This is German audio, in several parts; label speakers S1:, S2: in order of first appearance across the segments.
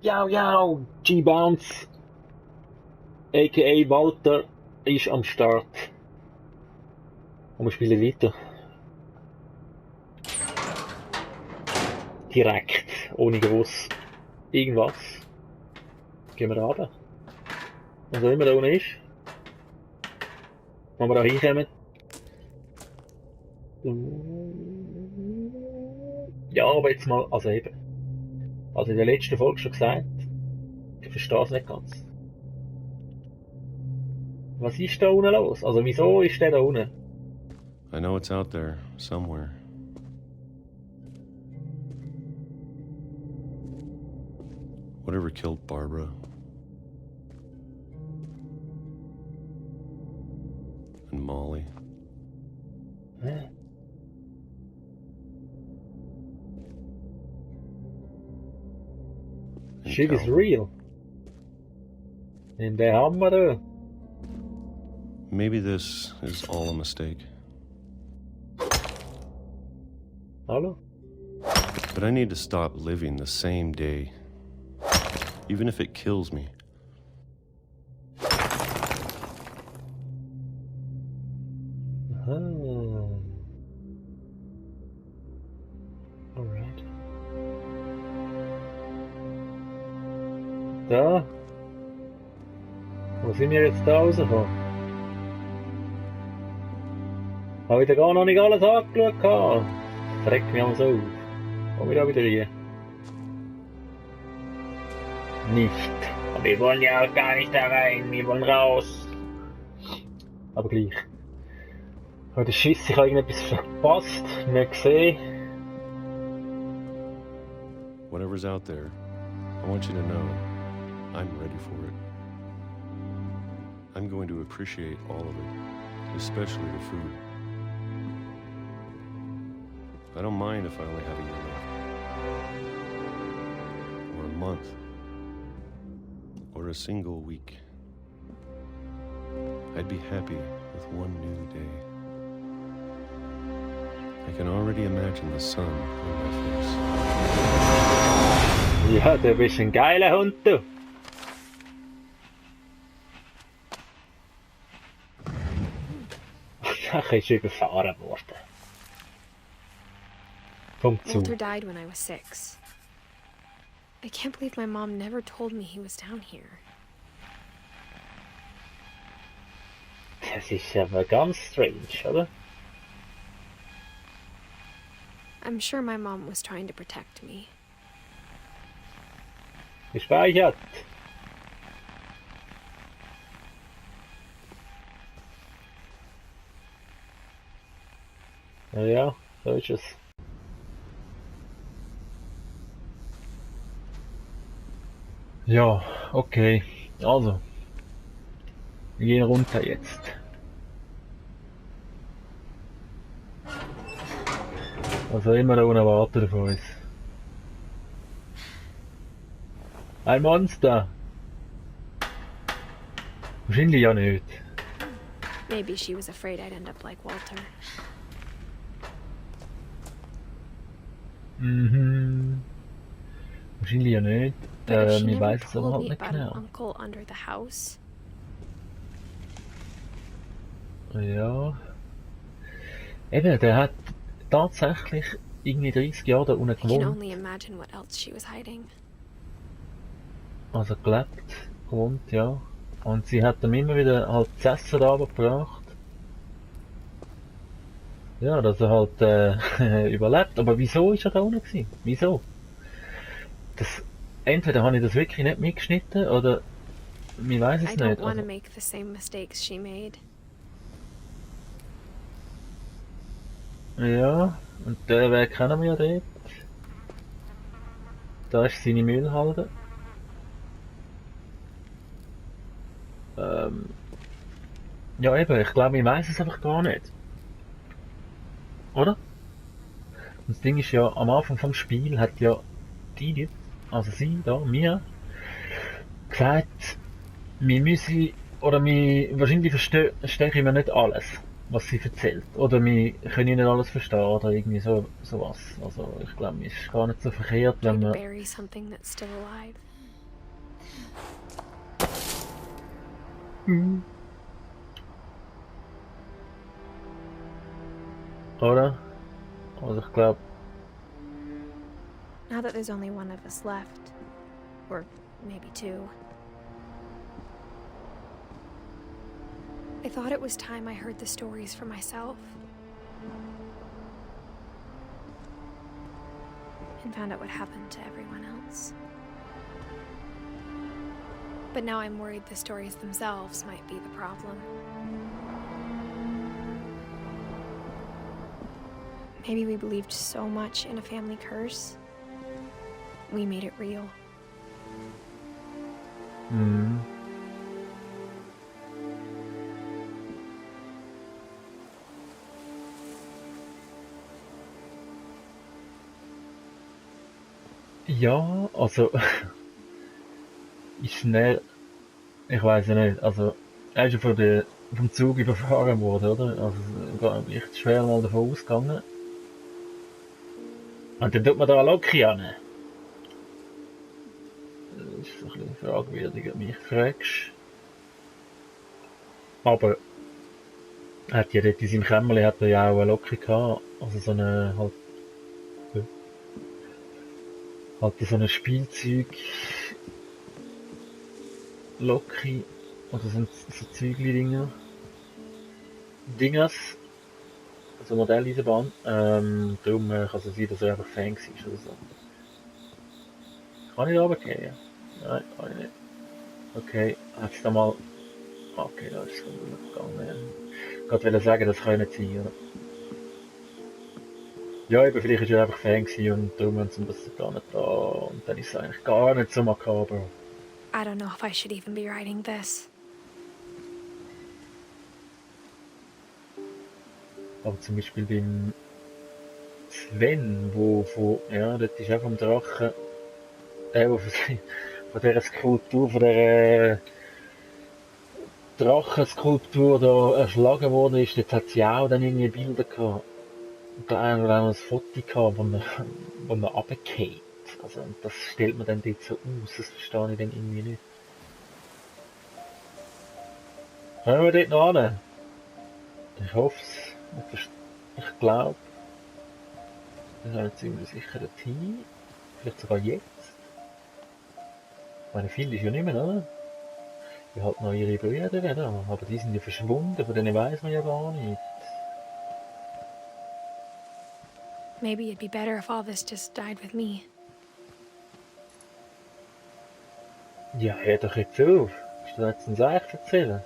S1: Jau, G-Bounce, a.k.a. Walter, ist am Start. Und wir spielen weiter. Direkt, ohne gross irgendwas. Gehen wir runter. Was auch immer da unten ist. Wenn wir da hinkommen. Ja, aber jetzt mal, also eben. Also in der letzten Folge schon gesagt, ich verstehe es nicht ganz. Was ist da unten los? Also wieso ist der da unten?
S2: I know it's out there, somewhere. Whatever killed Barbara. And Molly.
S1: Hä?
S2: And
S1: Shit is
S2: Calvin.
S1: real. In der Hammer da.
S2: Maybe this is all a mistake.
S1: Hallo?
S2: But I need to stop living the same day. Even if it kills me.
S1: Aha. Alright. Da. Wo sind wir jetzt da rausgekommen? Habe ich da gar noch nicht alles angeschaut gehabt? Das regt mich auch so auf. Komm ich da wieder rein? Nicht. Aber wir wollen ja auch gar nicht da rein, wir wollen raus. Aber gleich. Ich habe den Schiss, ich habe irgendetwas verpasst, nicht gesehen.
S2: Whatever's out there, I want you to know I'm ready for it. I'm going to appreciate all of it, especially the food. I don't mind if I only have a year left. Or a month. Or a single week. I'd be happy with one new day. I can already imagine the sun on my face.
S1: Ja, du bist ein geiler Hund, du. Ach, ist überfahren worden. Komm zu.
S3: Walter died when I was 6. I can't believe my mom never told me he was down here.
S1: Das ist aber ganz strange, oder?
S3: I'm sure my mom was trying to protect me.
S1: Gespeichert. Ja, so ist es. Ja, okay. Also. Wir gehen runter jetzt. Also immer da unten wartet auf uns. Ein Monster! Wahrscheinlich ja nicht.
S3: Maybe she was afraid I'd end up like Walter.
S1: Mhm. Wahrscheinlich ja nicht.
S3: But if she
S1: Ich
S3: never
S1: weiß es aber
S3: told
S1: halt
S3: me
S1: nicht
S3: about an
S1: genau.
S3: uncle under the house,
S1: Ja. Eben, der hat tatsächlich irgendwie 30 Jahre da unten
S3: I can
S1: gewohnt.
S3: only imagine what else she was hiding.
S1: Also gewohnt, ja. Und sie hat ihm immer wieder halt das Essen da gebracht. Ja, dass er halt überlebt. Aber wieso ist er da unten gewesen? Wieso? Das, entweder habe ich das wirklich nicht mitgeschnitten oder ich weiß
S3: I
S1: es
S3: don't
S1: nicht.
S3: want to
S1: Also,
S3: make the same mistakes she made.
S1: ja, und der Weg kennen wir ja dort. Da ist seine Müllhalde. Ja eben, ich glaube, ich weiß es einfach gar nicht. Oder? Und das Ding ist ja, am Anfang vom Spiel hat ja die, also sie da, mir, gesagt, wir müssen, oder wir, wahrscheinlich verstehen wir nicht alles, was sie erzählt. Oder wir können nicht alles verstehen, oder irgendwie sowas. Also ich glaube, es ist gar nicht so verkehrt,
S3: Try
S1: wenn
S3: to
S1: man,
S3: bury something that's still alive.
S1: Oder? Also ich glaube,
S3: Now that there's only one of us left, or maybe two, I thought it was time I heard the stories for myself. And found out what happened to everyone else. But now I'm worried the stories themselves might be the problem. Maybe we believed so much in a family curse, we made it real.
S1: mhm. Ja, also ist schnell, ich weiß ja nicht, also er ist ja vom Zug überfahren worden, oder? Also echt schwer mal davon ausgegangen. Und dann tut man da eine Loki an. Das ist so ein bisschen fragwürdig, wenn du mich fragst. Aber er hat ja dort in seinem Kämmerli hat er ja auch eine Loki gehabt, also so eine halt so eine Spielzeug Loki oder so Zügli-Dinger. Dingers, also Modelleisenbahn. Darum kann es sein, dass er einfach Fan war oder so. Kann ich da runtergehen? Nein, kann ich nicht. Okay, hat's da mal. Okay, da ist es gegangen. Ja. Ich wollte sagen, das kann nicht sein, oder? Ja, eben, vielleicht war er einfach Fan und darum haben sie das gar nicht da. Und dann ist es eigentlich gar nicht so makaber.
S3: I don't know if I should even be writing this.
S1: Aber zum Beispiel beim Sven, ja, dort ist auch vom Drachen, wo von dieser Skulptur, von dieser Drachenskulptur da erschlagen worden ist, dort hat sie auch dann irgendwie Bilder gehabt. Und da haben wir auch ein Foto gehabt, wo er runtergeht. Also, und das stellt man dann dort so aus, das verstehe ich dann irgendwie nicht. Können wir dort noch hin? Ich hoffe es. Ich glaube, wir sind ziemlich sicher dorthin. Vielleicht sogar jetzt. Meine viel ist ja nicht mehr, oder? Die halt noch ihre Brüder da, aber die sind ja verschwunden, von denen weiss man ja gar nicht.
S3: Maybe it'd be better if all this just died with me.
S1: Ja, hör doch jetzt auf. Willst du jetzt ein Seich erzählen?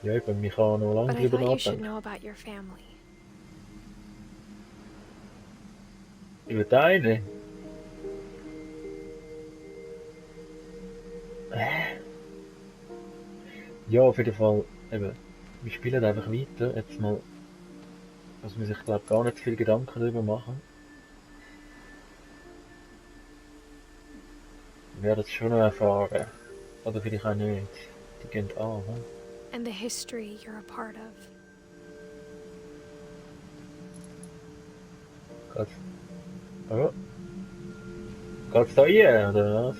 S1: Ja, eben, mich kann noch lange
S3: But I
S1: drüber
S3: thought you should
S1: nachdenken.
S3: know about your family.
S1: Über deine? Ja, auf jeden Fall, eben, wir spielen einfach weiter. Jetzt mal, muss man sich, glaube gar nicht zu viel Gedanken darüber machen. Wir werden es schon noch erfahren. Oder vielleicht auch nicht. Die gehen an, hm?
S3: And the history you're a part of.
S1: Geht's? Oh. Geht's da rein, oder was?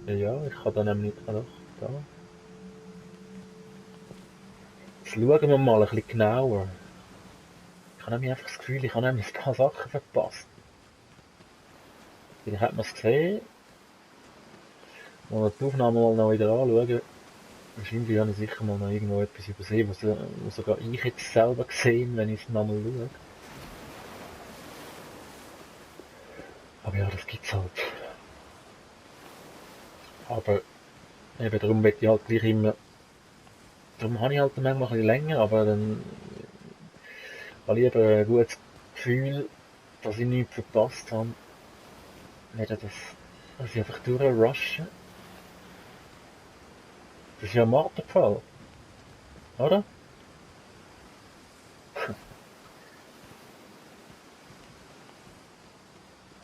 S1: Ja, ich kann da nämlich nicht. Ah, doch, da. Jetzt schauen wir mal ein bisschen genauer. Ich habe nämlich einfach das Gefühl, ich habe nämlich ein paar Sachen verpasst. Vielleicht hat man es gesehen. Mal die Aufnahme mal noch wieder anschauen. Wahrscheinlich habe ich sicher mal noch irgendwo etwas übersehen, was sogar ich jetzt selber gesehen, wenn ich es nochmal schaue. Aber ja, das gibt's halt. Aber eben darum will ich halt gleich immer. Darum habe ich halt manchmal ein bisschen länger, aber dann habe ich lieber ein gutes Gefühl, dass ich nichts verpasst habe. Nicht, dass ich einfach durchrushe. Das ist ja ein Marterfall, oder?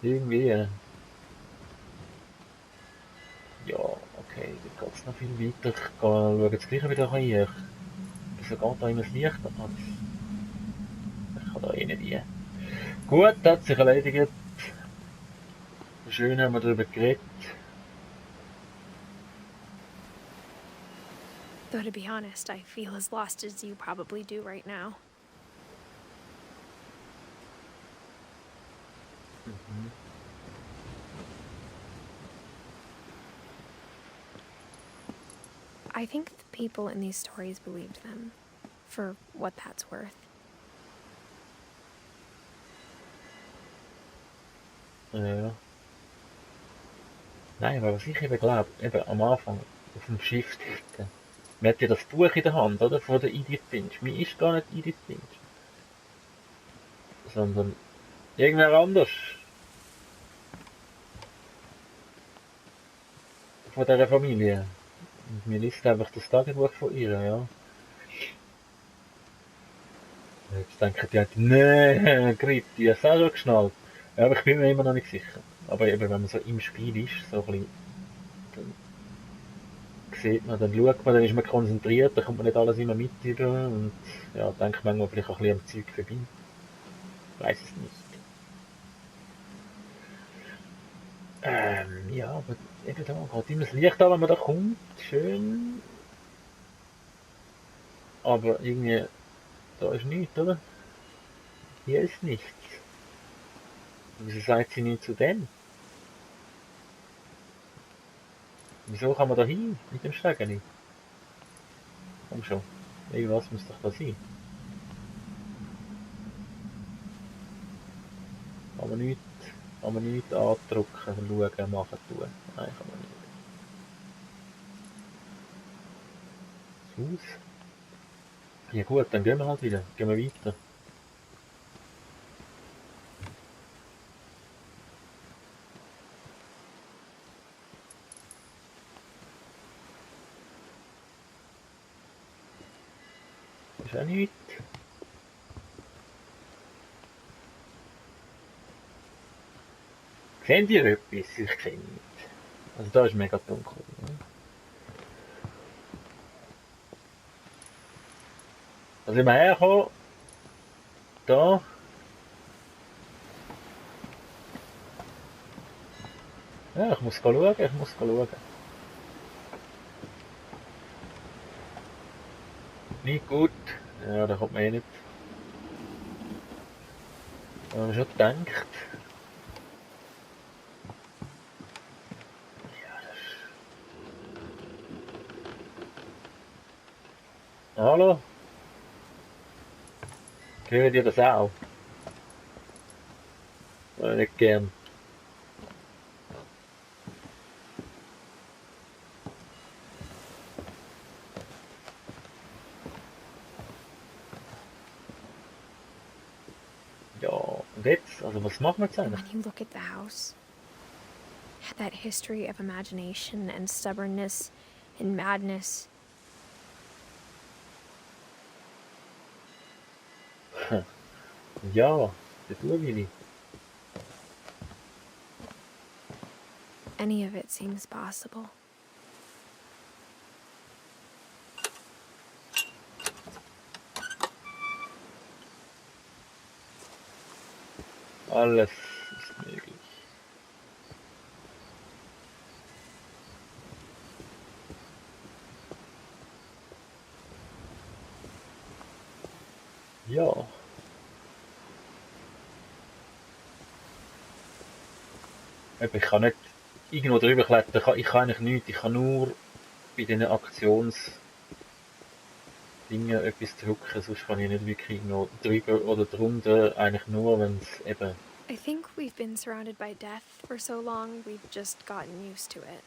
S1: Irgendwie. Ja, okay, da geht es noch viel weiter. Ich schaue jetzt gleich wieder rein. Wieso geht da immer das Licht an? Ich kann da eh nicht rein. Gut, das hat sich erledigt. Schön haben wir darüber geredet.
S3: Though to be honest, I feel as lost as you probably do right now.
S1: Mhm.
S3: I think the people in these stories believed them, for what that's worth.
S1: Ja. Nein, aber was ich eben glaube, eben am Anfang auf dem Schiff dort, man hat ja das Buch in der Hand, oder? Von der Edith Finch. Mir ist gar nicht Edith Finch. Sondern irgendwer anders. Von dieser Familie. Und mir liest einfach das Tagebuch von ihr, ja. Jetzt denken die halt, nee, Grit, die hast du auch schon geschnallt. Ja, aber ich bin mir immer noch nicht sicher. Aber eben, wenn man so im Spiel ist, so ein bisschen, dann sieht man, dann schaut man, dann ist man konzentriert, dann kommt man nicht alles immer mit über und ja, denkt manchmal vielleicht auch ein bisschen am Zeug vorbei. Ich weiß es nicht. Ja, aber eben da geht immer das Licht an, wenn man da kommt, schön. Aber irgendwie, da ist nichts, oder? Hier ist nichts. Wieso sagt sie nicht zu dem? Wieso kann man da hin mit dem Schlägeli? Komm schon. Irgendwas muss doch da sein. Kann man nichts andrücken, schauen, machen, tun. Nein, kann man nicht. Das Haus? Ja gut, dann gehen wir halt wieder. Gehen wir weiter. Ist auch nichts. Seht ihr etwas? Ich sehe nichts. Also da ist mega dunkel. Ne? Also ich herkomme, da. Ja, ich muss schauen, ich muss schauen. Nicht gut. Ja, da kommt man eh nicht. Da habe ich schon gedacht. Hallo? Hört ihr das auch? Nicht gern. Ja, und jetzt? Also was machen wir jetzt
S3: And
S1: eigentlich?
S3: when you look at the house, it had that history of imagination and stubbornness and madness.
S1: Ja, der Urwilli.
S3: Any of it seems possible.
S1: Alles ist möglich. Ja. Eben, ich kann nicht irgendwo drüber klettern, ich kann eigentlich nichts, ich kann nur bei diesen Aktionsdingen etwas drücken, sonst kann ich nicht wirklich irgendwo drüber oder drunter, eigentlich nur, wenn es eben,
S3: I think we've been surrounded by death for so long, we've just gotten used to it.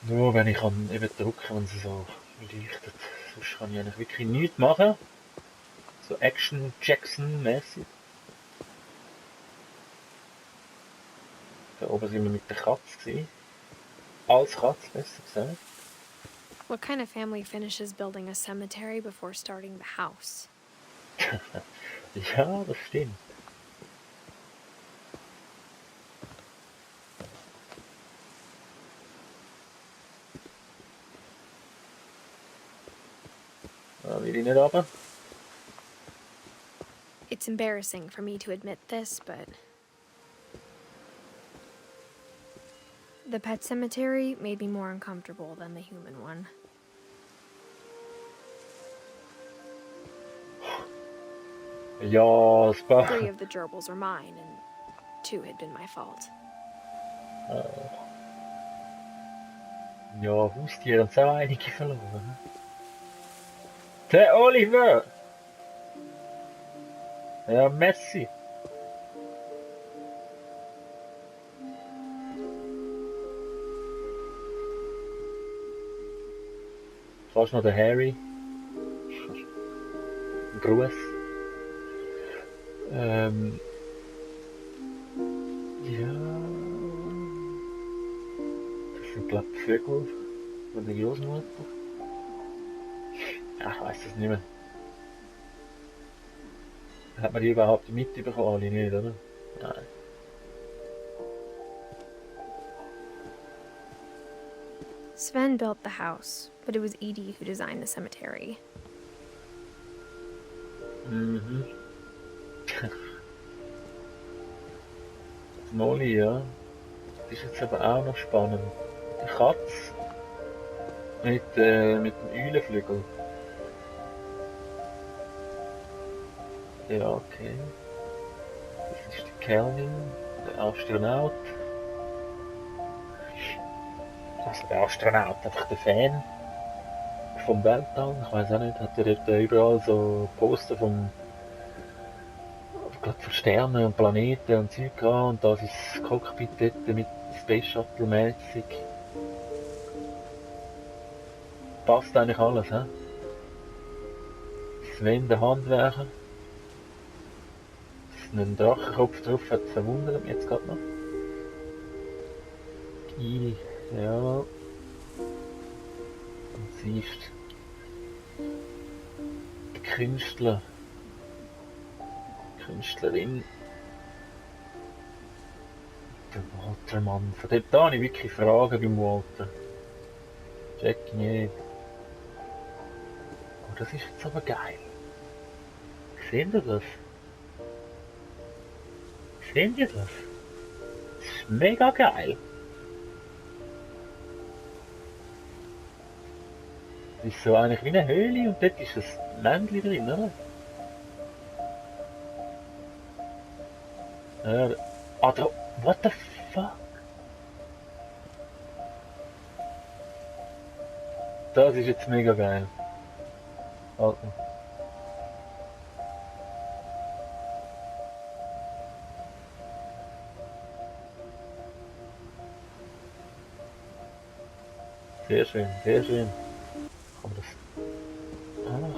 S1: nur wenn ich kann eben drücken, wenn es so leuchtet, sonst kann ich eigentlich wirklich nichts machen, so Action-Jackson-mäßig. Da oben sind wir mit der Katze gewesen. Als Katze, besser gesagt.
S3: What kind of family finishes building a cemetery before starting the house?
S1: Ja, das stimmt. Da will ich nicht runter.
S3: It's embarrassing for me to admit this, but The pet cemetery made me more uncomfortable than the human one.
S1: Ja, es war...
S3: 3 of the gerbils are mine, and 2 had been my fault.
S1: Ja, Haustiere haben es auch einige verloren. Der Oliver! Ja, Messi. Fast noch der Harry. Ein Gruß. Ja. Das sind, glaube ich, Vögel von der Großmutter. Ja, ich weiß es nicht mehr. Hat man die überhaupt mitbekommen? Alle nicht, oder? Nein.
S3: Sven built the house, but it was Edie who designed the cemetery.
S1: Mhm. Molly, ja. Das ist jetzt aber auch noch spannend. Die Katze mit dem Eulenflügel. Ja, okay. Das ist der Kelvin, der Astronaut. Also der Astronaut, einfach der Fan vom Weltall. Ich weiß auch nicht, hat er dort überall so Poster von Sternen und Planeten und Zeug gehabt und da ist das Cockpit dort mit Space Shuttle mäßig. Passt eigentlich alles, hä? Sven, der Handwerker. Dass ein Drachenkopf drauf hat, verwundert mich jetzt gerade noch. Geil, ja. Und sie ist die Künstlerin. Der Walter, Mann. Von dort habe ich wirklich Fragen beim Walter. Check ich nicht. Oh, das ist jetzt aber geil. Seht ihr das? Seht ihr das? Das ist mega geil. Das ist so eigentlich wie eine Höhle und dort ist ein Männchen drin, oder? Da, what the fuck? Das ist jetzt mega geil. Alter. Sehr schön, sehr schön. Kann man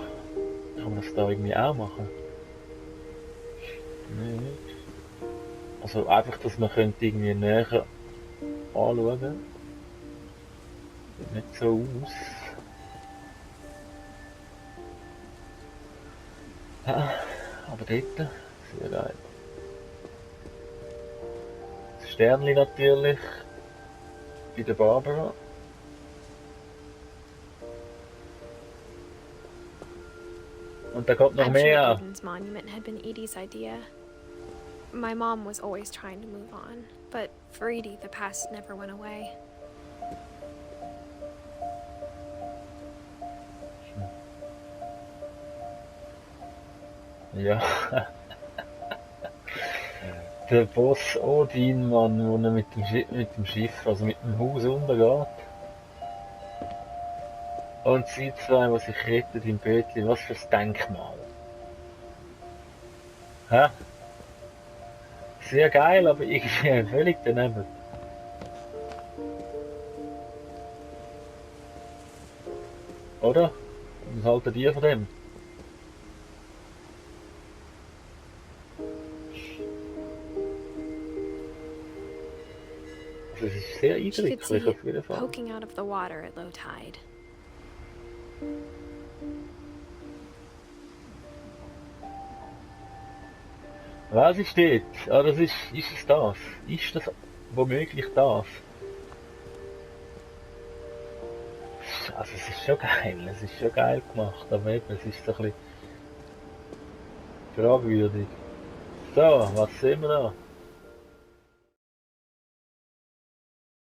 S1: kann man das da irgendwie auch machen? Nee. Also einfach, dass man könnte irgendwie näher anschauen. Sieht nicht so aus. Ja, aber dort, sehr geil. Das Sternli natürlich. Bei der Barbara. Und da kommt noch
S3: I'm
S1: mehr.
S3: sure Eden's monument had been Edie's idea. My mom was always trying to move on, but for Edie, the past never went away.
S1: Ja. Der Boss Odin, Mann, wo er mit dem Schiff, also mit dem Haus untergeht. Und sie zwei, die sich retten im Bötli, was fürs Denkmal. Hä? Sehr geil, aber irgendwie völlig daneben. Oder? Was haltet ihr von dem? Also es ist sehr
S3: She could see
S1: eindrücklich auf jeden
S3: it
S1: Fall.
S3: poking out of the water at low tide.
S1: Was ist dort? Ah, das ist es das? Ist das womöglich das? Also es ist schon geil, es ist schon geil gemacht, aber eben, es ist so ein bisschen fragwürdig. So, was sehen wir da?